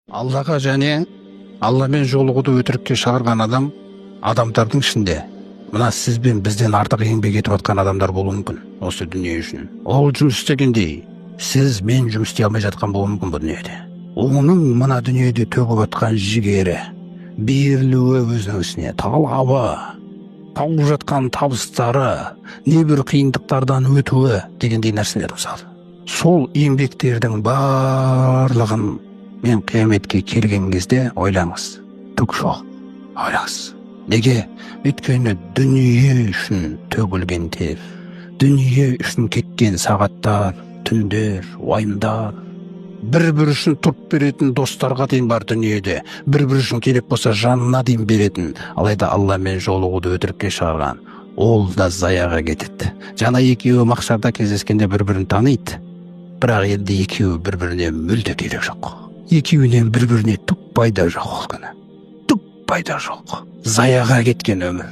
Аллаға және Алламен жолығуды өтірікке шығарған адамдардың ішінде мына сіз бен бізден артық еңбек етіп жатқан адамдар болуы мүмкін осы дүние үшін. Ол жұмыс істегендей, сіз мен жұмыс істей алмай жатқан болуы мүмкін бұл дүниеде. Оның мына дүниеде төгіп жатқан жігері, берілуі өзінің ісіне, талабы, тауып жатқан табыстары, небір қиындықтардан өтуі дегендей нәрселер мысалы. Сол еңбектердің барлығын мен қияметке келген кезде ойлаңыз, түк жоқ, ойлаңыз. Неге? Өйткені дүние үшін төгілген тер, дүние үшін кеткен сағаттар, түндер, уайымдар, бір-бір үшін тұрып беретін достарға дейін бар дүниеде, бір-бір үшін керек болса жанына дейін беретін, алайда Алламен жолығуды өтірікке шығарған, ол да заяға кетеді. Жана екеуі мақшарда кездескенде бір-бірін таниды, бірақ енді екеуі бір-біріне мүлде керек жоқ. Екеуінен бір-біріне түк пайда жоқ ол күні. Түк пайда жоқ. Заяға кеткен өмір.